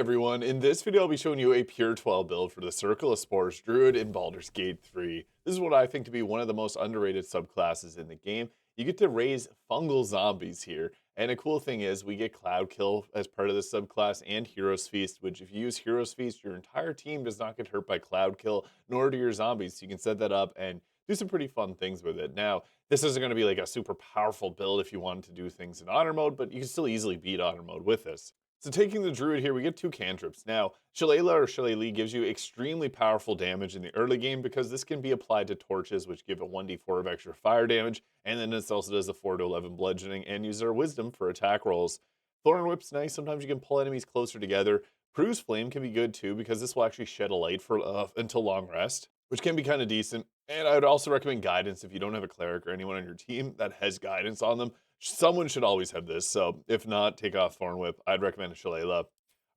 everyone, in this video I'll be showing you a pure 12 build for the Circle of Spores Druid in Baldur's Gate 3. This is what I think to be one of the most underrated subclasses in the game. You get to raise fungal zombies here, and a cool thing is we get Cloud Kill as part of this subclass and Hero's Feast, which if you use Hero's Feast, your entire team does not get hurt by Cloud Kill, nor do your zombies, so you can set that up and do some pretty fun things with it. Now, this isn't going to be like a super powerful build if you wanted to do things in Honor Mode, but you can still easily beat Honor Mode with this. So taking the Druid here, we get two cantrips. Now, Shillelagh or Shillelagh gives you extremely powerful damage in the early game because this can be applied to torches, which give a 1d4 of extra fire damage, and then it also does a 4 to 11 bludgeoning, and use their wisdom for attack rolls. Thorn Whip's nice, sometimes you can pull enemies closer together. Prue's Flame can be good too, because this will actually shed a light for until long rest, which can be kind of decent. And I would also recommend Guidance if you don't have a cleric or anyone on your team that has Guidance on them. Someone should always have this, so if not, take off Thorn Whip. I'd recommend a Shillelagh.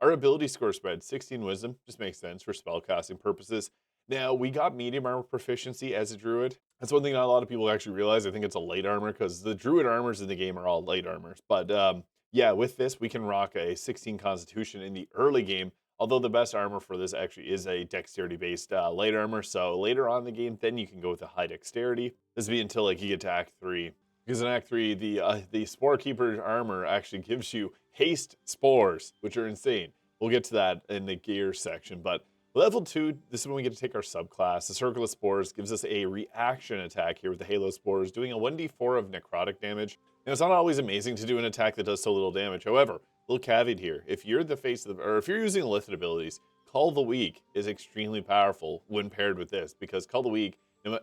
Our ability score spread, 16 Wisdom, just makes sense for spellcasting purposes. Now, we got medium armor proficiency as a Druid. That's one thing not a lot of people actually realize. I think it's a light armor, because the Druid armors in the game are all light armors. But yeah, with this, we can rock a 16 Constitution in the early game, although the best armor for this actually is a dexterity-based light armor. So later on in the game, then you can go with a high dexterity. This will be until like you get to Act 3. Because in Act 3, the Spore Keeper armor actually gives you haste spores, which are insane. We'll get to that in the gear section. But level 2, this is when we get to take our subclass. The Circle of Spores gives us a reaction attack here with the Halo Spores, doing a 1d4 of necrotic damage. Now, it's not always amazing to do an attack that does so little damage. However, little caveat here. If you're the face of the, or if you're using Illithid abilities, Call the Weak is extremely powerful when paired with this, because Call the Weak,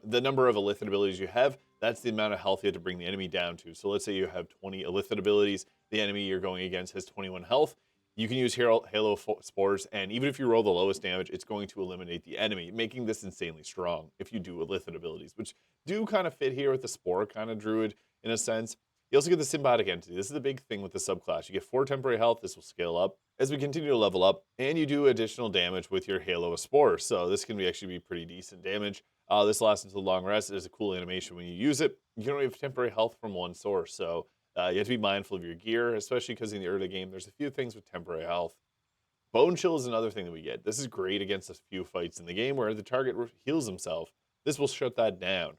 the number of Illithid abilities you have, that's the amount of health you have to bring the enemy down to. So let's say you have 20 Illithid abilities, the enemy you're going against has 21 health. You can use Halo Spores, and even if you roll the lowest damage, it's going to eliminate the enemy, making this insanely strong if you do Illithid abilities, which do kind of fit here with the Spore kind of Druid in a sense. You also get the Symbiotic Entity. This is the big thing with the subclass. You get 4 temporary health. This will scale up as we continue to level up, and you do additional damage with your Halo of Spores. So this can actually be pretty decent damage. This lasts until long rest. It is a cool animation when you use it. You can only have temporary health from one source, so you have to be mindful of your gear, especially because in the early game, there's a few things with temporary health. Bone Chill is another thing that we get. This is great against a few fights in the game where the target heals himself. This will shut that down.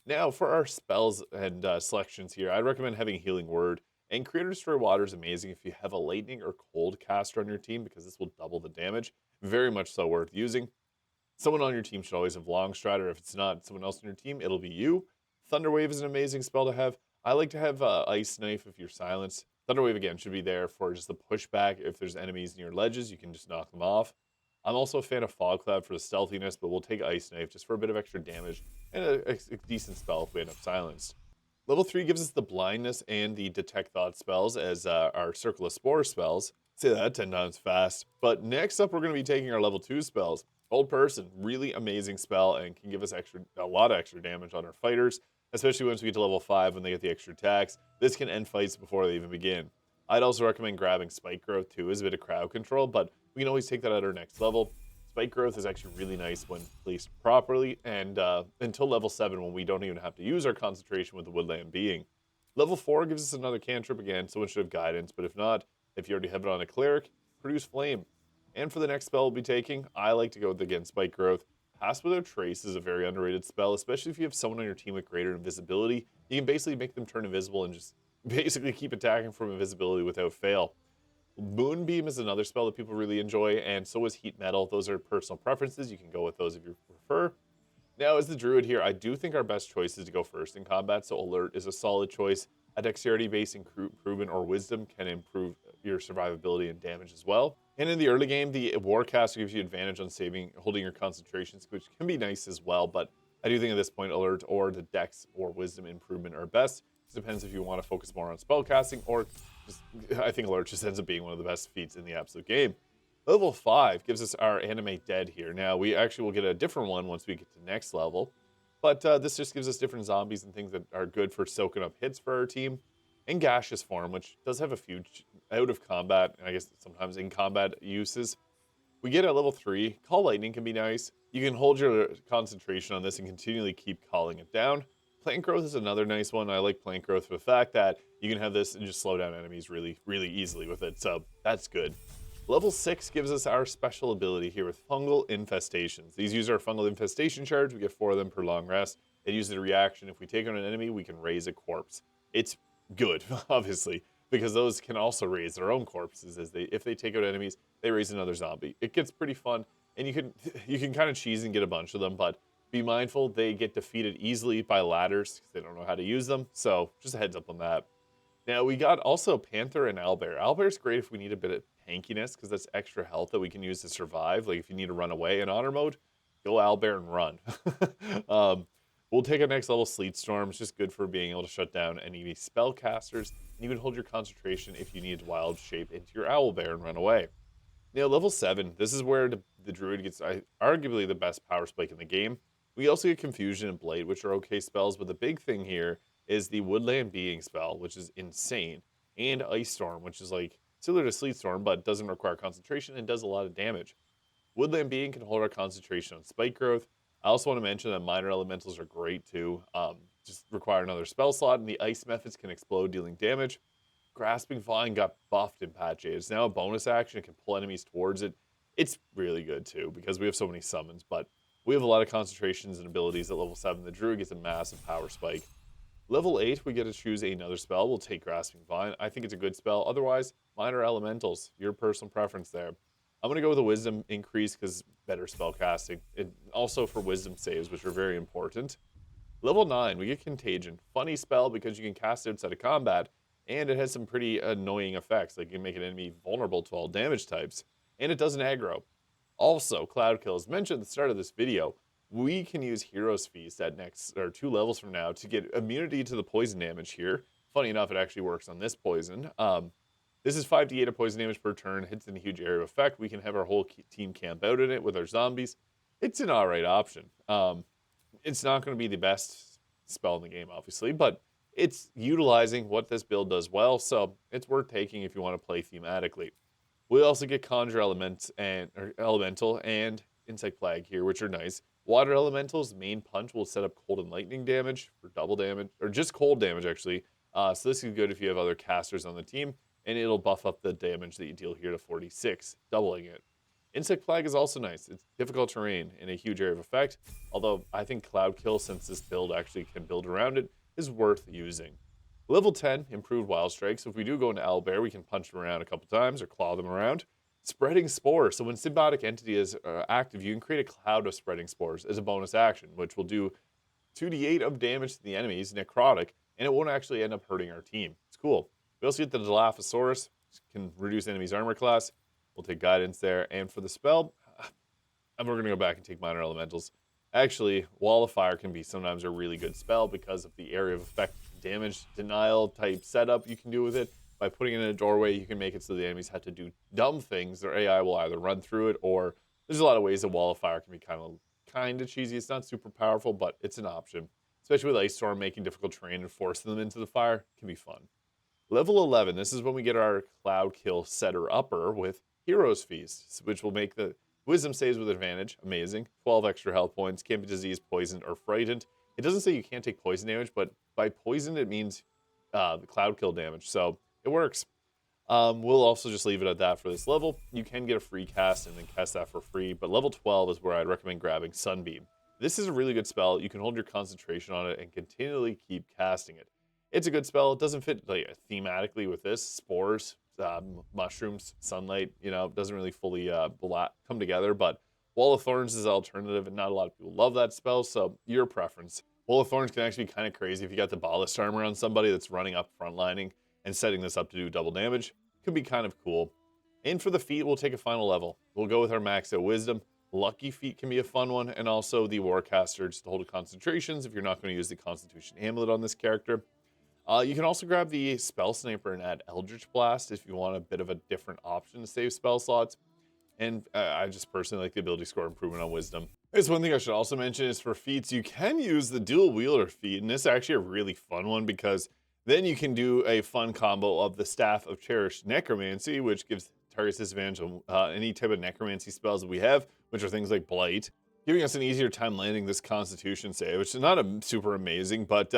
Now, for our spells and selections here, I'd recommend having Healing Word. And Creator Destroy Water is amazing if you have a lightning or cold caster on your team, because this will double the damage. Very much so worth using. Someone on your team should always have Long Stride, or if it's not someone else on your team, it'll be you. Thunderwave is an amazing spell to have. I like to have Ice Knife if you're silenced. Thunderwave, again, should be there for just the pushback. If there's enemies near ledges, you can just knock them off. I'm also a fan of Fog Cloud for the stealthiness, but we'll take Ice Knife just for a bit of extra damage and a decent spell if we end up silenced. Level 3 gives us the Blindness and the Detect Thought spells as our Circle of Spore spells. Say that 10 times fast. But next up, we're going to be taking our level 2 spells. Old Person, really amazing spell and can give us a lot of extra damage on our fighters, especially once we get to level 5 when they get the extra attacks. This can end fights before they even begin. I'd also recommend grabbing Spike Growth too as a bit of crowd control, but we can always take that at our next level. Spike Growth is actually really nice when placed properly, and until level 7 when we don't even have to use our concentration with the Woodland Being. Level 4 gives us another cantrip again, someone should have Guidance, but if not, if you already have it on a Cleric, Produce Flame. And for the next spell we'll be taking, I like to go with, again, Spike Growth. Pass Without Trace is a very underrated spell, especially if you have someone on your team with greater invisibility. You can basically make them turn invisible and just basically keep attacking from invisibility without fail. Moonbeam is another spell that people really enjoy, and so is Heat Metal. Those are personal preferences. You can go with those if you prefer. Now, as the Druid here, I do think our best choice is to go first in combat, so Alert is a solid choice. A dexterity-based improvement or wisdom can improve your survivability and damage as well. And in the early game, the Warcaster gives you advantage on holding your concentrations, which can be nice as well, but I do think at this point, Alert or the Dex or Wisdom improvement are best. It depends if you want to focus more on spellcasting, or just, I think Alert just ends up being one of the best feats in the absolute game. Level 5 gives us our Animate Dead here. Now, we actually will get a different one once we get to next level, but this just gives us different zombies and things that are good for soaking up hits for our team. And Gaseous Form, which does have a few out of combat, and I guess sometimes in combat uses. We get at level 3, Call Lightning can be nice. You can hold your concentration on this and continually keep calling it down. Plant Growth is another nice one. I like Plant Growth for the fact that you can have this and just slow down enemies really, really easily with it, so that's good. Level 6 gives us our special ability here with Fungal Infestations. These use our Fungal Infestation charge. We get 4 of them per long rest. It uses a reaction. If we take on an enemy, we can raise a corpse. It's good, obviously, because those can also raise their own corpses. If they take out enemies, they raise another zombie. It gets pretty fun, and you can kind of cheese and get a bunch of them, but be mindful they get defeated easily by ladders because they don't know how to use them. So just a heads up on that. Now, we got also Panther and Owlbear. Owlbear's great if we need a bit of tankiness, because that's extra health that we can use to survive. Like, if you need to run away in honor mode, go Owlbear and run. We'll take a next level Sleet Storm. It's just good for being able to shut down any spellcasters, and you can hold your concentration if you need to wild shape into your Owlbear and run away. Now, level 7, this is where the Druid gets arguably the best power spike in the game. We also get Confusion and Blade, which are okay spells, but the big thing here is the Woodland Being spell, which is insane, and Ice Storm, which is like similar to Sleet Storm, but doesn't require concentration and does a lot of damage. Woodland Being can hold our concentration on spike growth. I also want to mention that minor elementals are great too. Just require another spell slot, and the ice methods can explode, dealing damage. Grasping Vine got buffed in patch 8. It's now a bonus action. It can pull enemies towards it. It's really good too, because we have so many summons, but we have a lot of concentrations and abilities at level 7. The Druid gets a massive power spike. Level 8, we get to choose another spell. We'll take Grasping Vine. I think it's a good spell. Otherwise, minor elementals, your personal preference there. I'm going to go with a wisdom increase because better spell casting. And also for wisdom saves, which are very important. Level 9, we get Contagion. Funny spell because you can cast it outside of combat, and it has some pretty annoying effects. Like, you can make an enemy vulnerable to all damage types, and it doesn't aggro. Also, Cloud Kill, as mentioned at the start of this video, we can use Hero's Feast at next, or 2 levels from now, to get immunity to the poison damage here. Funny enough, it actually works on this poison. This is 5d8 of poison damage per turn, hits in a huge area of effect. We can have our whole team camp out in it with our zombies. It's an alright option. It's not going to be the best spell in the game, obviously, but it's utilizing what this build does well, so it's worth taking if you want to play thematically. We also get Conjure Elemental and Insect Plague here, which are nice. Water Elemental's main punch will set up cold and lightning damage for double damage, or just cold damage actually. So this is good if you have other casters on the team, and it'll buff up the damage that you deal here to 46, doubling it. Insect Plague is also nice. It's difficult terrain in a huge area of effect, although I think Cloud Kill, since this build actually can build around it, is worth using. Level 10, improved Wild Strike. So if we do go into Owlbear, we can punch them around a couple times or claw them around. Spreading Spores. So when Symbiotic Entity is active, you can create a cloud of Spreading Spores as a bonus action, which will do 2d8 of damage to the enemies, necrotic, and it won't actually end up hurting our team. It's cool. We also get the Dilophosaurus, which can reduce enemies' armor class. We'll take Guidance there. And for the spell, we're going to go back and take Minor Elementals. Actually, Wall of Fire can be sometimes a really good spell because of the area of effect damage denial type setup you can do with it. By putting it in a doorway, you can make it so the enemies have to do dumb things. Their AI will either run through it, or there's a lot of ways that Wall of Fire can be kind of cheesy. It's not super powerful, but it's an option. Especially with Ice Storm, making difficult terrain and forcing them into the fire can be fun. Level 11, this is when we get our Cloud Kill setter upper with Hero's Feast, which will make the Wisdom saves with advantage. Amazing. 12 extra health points. Can't be diseased, poisoned, or frightened. It doesn't say you can't take poison damage, but by poisoned, it means the Cloud Kill damage. So it works. We'll also just leave it at that for this level. You can get a free cast and then cast that for free, but level 12 is where I'd recommend grabbing Sunbeam. This is a really good spell. You can hold your concentration on it and continually keep casting it. It's a good spell. It doesn't fit thematically with this. Spores, mushrooms, sunlight, doesn't really fully come together, but Wall of Thorns is an alternative, and not a lot of people love that spell, so your preference. Wall of Thorns can actually be kind of crazy if you got the ballast armor on somebody that's running up frontlining and setting this up to do double damage. Could be kind of cool. And for the feat, we'll take a final level. We'll go with our max out Wisdom. Lucky feat can be a fun one, and also the Warcaster, just to hold concentrations if you're not going to use the Constitution Amulet on this character. You can also grab the Spell Sniper and add Eldritch Blast if you want a bit of a different option to save spell slots. And I just personally like the ability score improvement on Wisdom. There's one thing I should also mention is for feats, you can use the Dual Wielder feat, and this is actually a really fun one because then you can do a fun combo of the Staff of Cherished Necromancy, which gives targets disadvantage on any type of necromancy spells that we have, which are things like Blight, giving us an easier time landing this Constitution save, which is not super amazing, but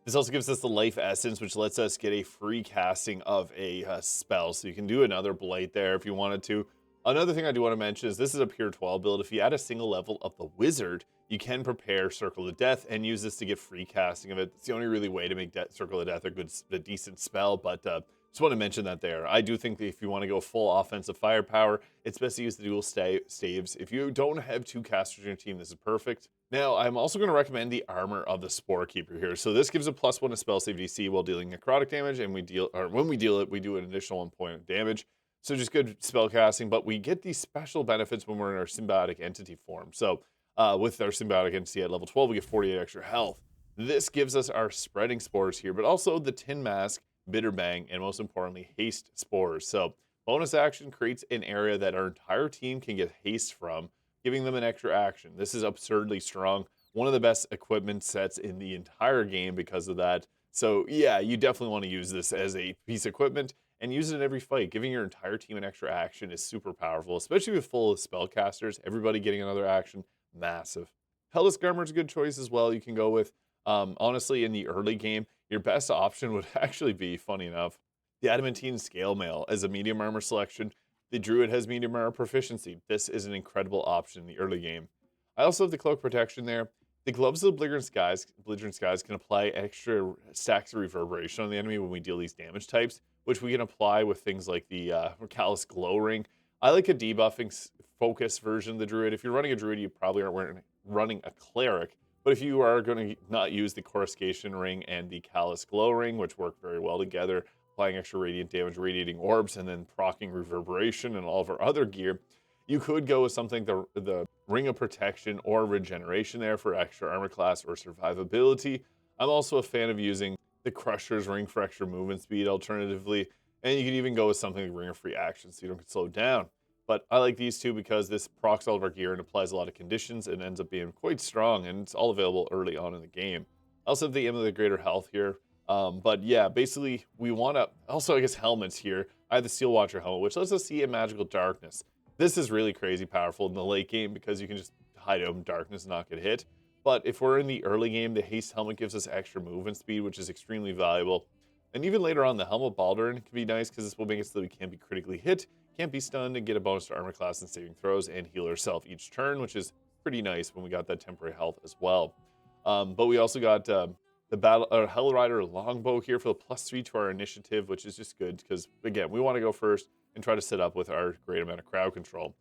This also gives us the life essence, which lets us get a free casting of a spell. So you can do another blight there if you wanted to. Another thing I do want to mention is this is a pure 12 build. If you add a single level of the wizard, you can prepare Circle of Death and use this to get free casting of it. It's the only really way to make Circle of Death a decent spell, but just want to mention that there. I do think that if you want to go full offensive firepower, it's best to use the dual staves. If you don't have 2 casters in your team, this is perfect. Now, I'm also going to recommend the Armor of the Spore Keeper here. So this gives a +1 to spell save DC while dealing necrotic damage, and when we deal it, we do an additional 1 point of damage. So just good spell casting, but we get these special benefits when we're in our symbiotic entity form. So with our symbiotic entity at level 12, we get 48 extra health. This gives us our spreading spores here, but also the Tin Mask, Bitter Bang, and most importantly, haste spores. So bonus action creates an area that our entire team can get haste from, giving them an extra action. This is absurdly strong. One of the best equipment sets in the entire game because of that. So yeah, you definitely want to use this as a piece of equipment and use it in every fight. Giving your entire team an extra action is super powerful, especially with full spellcasters. Everybody getting another action, massive. Hellas Garmer is a good choice as well. You can go with, honestly, in the early game, your best option would actually be, funny enough, the Adamantine Scale Mail as a medium armor selection. The Druid has medium armor proficiency. This is an incredible option in the early game. I also have the Cloak Protection there. The Gloves of the Belligerent Skies can apply extra stacks of reverberation on the enemy when we deal these damage types, which we can apply with things like the Callous Glow Ring. I like a debuffing focus version of the Druid. If you're running a Druid, you probably aren't running a Cleric. But if you are going to not use the Coruscation Ring and the Callous Glow Ring, which work very well together, applying extra radiant damage, radiating orbs, and then proccing reverberation and all of our other gear, you could go with something the Ring of Protection or Regeneration there for extra armor class or survivability. I'm also a fan of using the Crusher's Ring for extra movement speed alternatively, and you could even go with something like Ring of Free Action so you don't get slowed down. But I like these two because this procs all of our gear and applies a lot of conditions and ends up being quite strong, and it's all available early on in the game. I also have the Aim of the Greater Health here. But yeah, basically we want to, also I guess helmets here. I have the Steel Watcher helmet, which lets us see in magical darkness. This is really crazy powerful in the late game because you can just hide out in darkness and not get hit. But if we're in the early game, the haste helmet gives us extra movement speed, which is extremely valuable. And even later on, the helmet Baldur can be nice because this will make it so that we can't be critically hit, can't be stunned, and get a bonus to armor class and saving throws and heal ourselves each turn, which is pretty nice when we got that temporary health as well. But we also got the Hell Rider Longbow here for the +3 to our initiative, which is just good because, again, we want to go first and try to set up with our great amount of crowd control.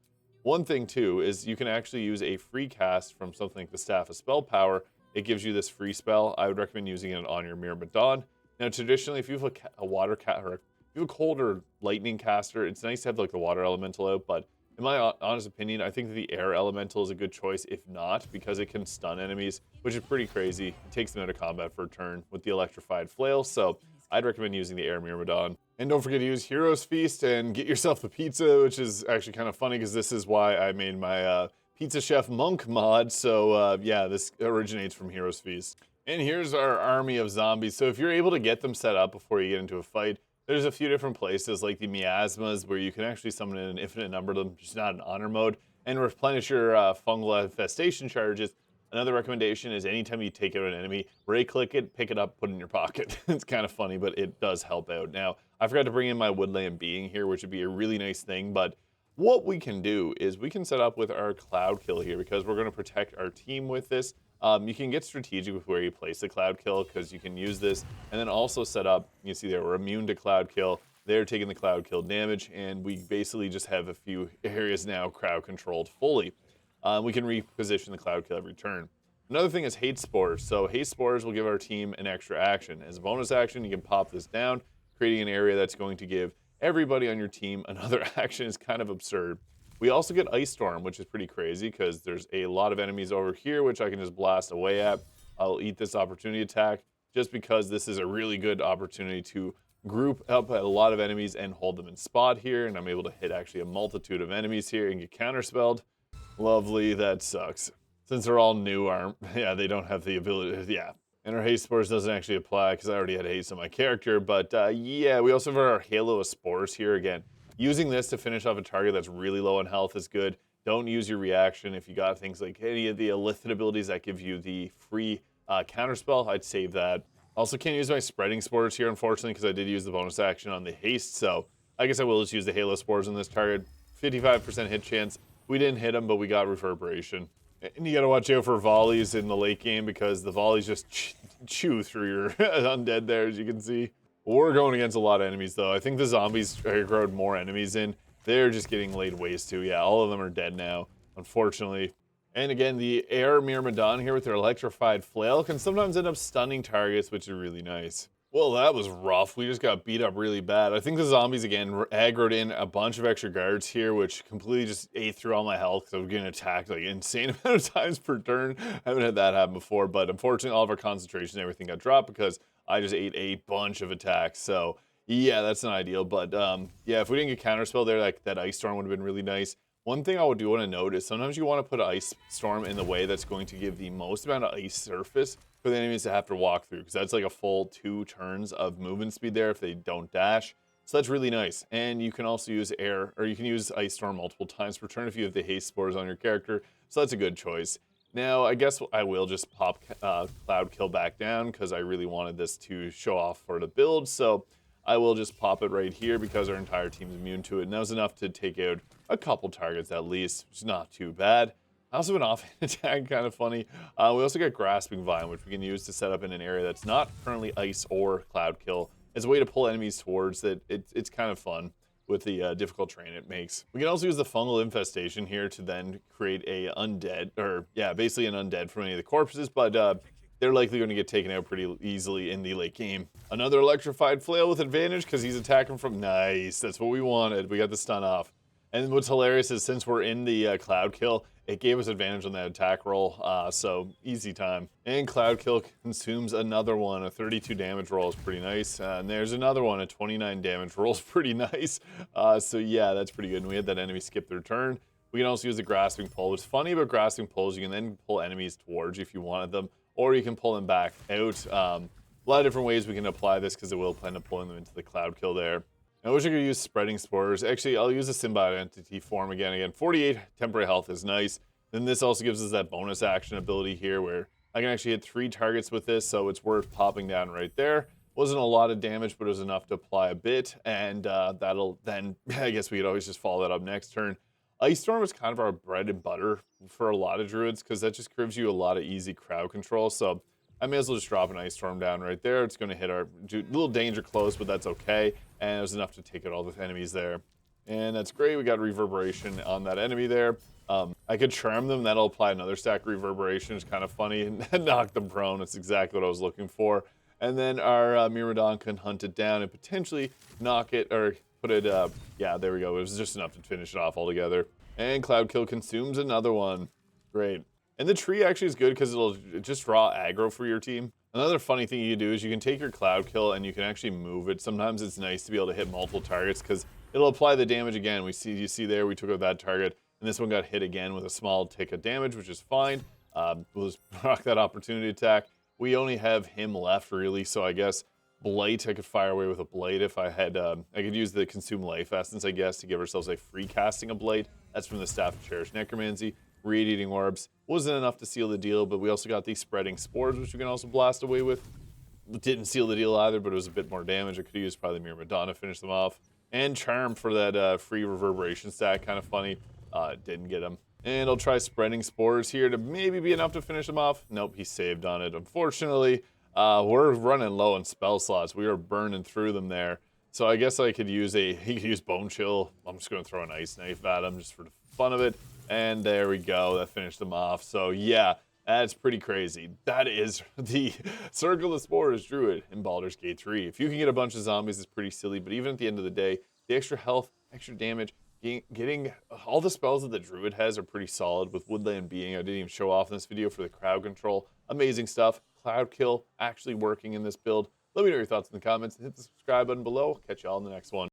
One thing, too, is you can actually use a free cast from something like the Staff of Spell Power. It gives you this free spell. I would recommend using it on your Myrmidon. Now, traditionally, if you have a water or if you have a cold or lightning caster, it's nice to have like the water elemental out, but in my honest opinion, I think the air elemental is a good choice, if not, because it can stun enemies, which is pretty crazy. It takes them out of combat for a turn with the electrified flail, so I'd recommend using the air Myrmidon. And don't forget to use Hero's Feast and get yourself a pizza, which is actually kind of funny because this is why I made my Pizza Chef Monk mod, so yeah, this originates from Hero's Feast. And here's our army of zombies. So if you're able to get them set up before you get into a fight, there's a few different places like the miasmas where you can actually summon in an infinite number of them, just not in honor mode, and replenish your fungal infestation charges. Another recommendation is anytime you take out an enemy, right-click it, pick it up, put it in your pocket. It's kind of funny, but it does help out. Now, I forgot to bring in my woodland being here, which would be a really nice thing, but what we can do is we can set up with our cloud kill here because we're going to protect our team with this. You can get strategic with where you place the cloud kill because you can use this and then also set up, you see there, we're immune to cloud kill. They're taking the cloud kill damage, and we basically just have a few areas now crowd controlled fully. We can reposition the cloud kill every turn. Another thing is haste spores. So haste spores will give our team an extra action. As a bonus action, you can pop this down, creating an area that's going to give everybody on your team another action. Is kind of absurd. We also get Ice Storm, which is pretty crazy because there's a lot of enemies over here, which I can just blast away at. I'll eat this opportunity attack just because this is a really good opportunity to group up a lot of enemies and hold them in spot here. And I'm able to hit actually a multitude of enemies here and get counterspelled. Lovely, that sucks. Since they're all new, yeah, they don't have the ability, yeah. And our haste spores doesn't actually apply because I already had haste on my character. But yeah, we also have our halo of spores here again. Using this to finish off a target that's really low on health is good. Don't use your reaction. If you got things like any of the Illithid abilities that give you the free counterspell, I'd save that. Also can't use my spreading spores here, unfortunately, because I did use the bonus action on the haste, so I guess I will just use the halo spores on this target. 55% hit chance. We didn't hit him, but we got reverberation. And you gotta watch out for volleys in the late game because the volleys just chew through your undead there, as you can see. We're going against a lot of enemies, though. I think the zombies growed more enemies in. They're just getting laid waste to. Yeah, all of them are dead now, unfortunately. And again, the air Myrmidon here with their electrified flail can sometimes end up stunning targets, which is really nice. Well, that was rough. We just got beat up really bad. I think the zombies, again, aggroed in a bunch of extra guards here, which completely just ate through all my health because I was getting attacked like insane amount of times per turn. I haven't had that happen before, but unfortunately, all of our concentration and everything got dropped because I just ate a bunch of attacks. So, yeah, that's not ideal. But, yeah, if we didn't get counterspell there, like that Ice Storm would have been really nice. One thing I do want to note is sometimes you want to put an Ice Storm in the way that's going to give the most amount of ice surface for the enemies to have to walk through, because that's like a full 2 turns of movement speed there if they don't dash. So that's really nice. And you can also use air, or you can use Ice Storm multiple times per turn if you have the haste spores on your character. So that's a good choice. Now, I guess I will just pop Cloud Kill back down because I really wanted this to show off for the build. So I will just pop it right here because our entire team's immune to it. And that was enough to take out a couple targets at least, which is not too bad. I also have an offhand attack, kind of funny. We also got Grasping Vine, which we can use to set up in an area that's not currently ice or Cloud Kill. It's a way to pull enemies towards it. It's kind of fun with the difficult terrain it makes. We can also use the Fungal Infestation here to then create a undead, or yeah, basically an undead from any of the corpses, but they're likely going to get taken out pretty easily in the late game. Another Electrified Flail with advantage because he's attacking from... Nice, that's what we wanted. We got the stun off. And what's hilarious is since we're in the Cloud Kill, it gave us advantage on that attack roll, so easy time. And Cloud Kill consumes another one. A 32 damage roll is pretty nice. And there's another one, a 29 damage roll is pretty nice. So yeah, that's pretty good. And we had that enemy skip their turn. We can also use the Grasping Pull. What's funny about Grasping Pulls, you can then pull enemies towards you if you wanted them, or you can pull them back out. A lot of different ways we can apply this because it will end up pulling them into the Cloud Kill there. I wish I could use Spreading Spores. Actually, I'll use the Symbiote Entity form again. 48 temporary health is nice. Then this also gives us that bonus action ability here where I can actually hit 3 targets with this, so it's worth popping down right there. Wasn't a lot of damage, but it was enough to apply a bit, and that'll then, I guess we could always just follow that up next turn. Ice Storm is kind of our bread and butter for a lot of Druids because that just gives you a lot of easy crowd control, so I may as well just drop an Ice Storm down right there. It's going to hit our little danger close, but that's okay. And it was enough to take out all the enemies there. And that's great. We got Reverberation on that enemy there. I could Charm them. That'll apply another stack of Reverberation. It's kind of funny. And knock them prone. That's exactly what I was looking for. And then our Myrmidon can hunt it down and potentially knock it or put it up. Yeah, there we go. It was just enough to finish it off altogether. And Cloud Kill consumes another one. Great. And the tree actually is good because it'll just draw aggro for your team. Another funny thing you can do is you can take your Cloud Kill and you can actually move it. Sometimes it's nice to be able to hit multiple targets because it'll apply the damage again. You see there, we took out that target, and this one got hit again with a small tick of damage, which is fine. We'll just rock that opportunity attack. We only have him left, really, so I guess Blight, I could fire away with a Blight if I had... I could use the Consume Life Essence, I guess, to give ourselves a free casting of Blight. That's from the Staff of Cherished Necromancy. Radiating Orbs wasn't enough to seal the deal, but we also got these Spreading Spores, which we can also blast away with. Didn't seal the deal either, but it was a bit more damage. I could have used probably Myrmidon to finish them off. And Charm for that free Reverberation stack, kind of funny. Didn't get him. And I'll try Spreading Spores here to maybe be enough to finish him off. Nope, he saved on it. Unfortunately, we're running low on spell slots. We are burning through them there. So I guess I could use he could use Bone Chill. I'm just going to throw an Ice Knife at him just for the fun of it. And there we go. That finished them off. So yeah, that's pretty crazy. That is the Circle of Spores Druid in Baldur's Gate 3. If you can get a bunch of zombies, it's pretty silly. But even at the end of the day, the extra health, extra damage, getting all the spells that the Druid has are pretty solid. With Woodland Being, I didn't even show off in this video for the crowd control. Amazing stuff. Cloud Kill actually working in this build. Let me know your thoughts in the comments and hit the subscribe button below. Catch y'all in the next one.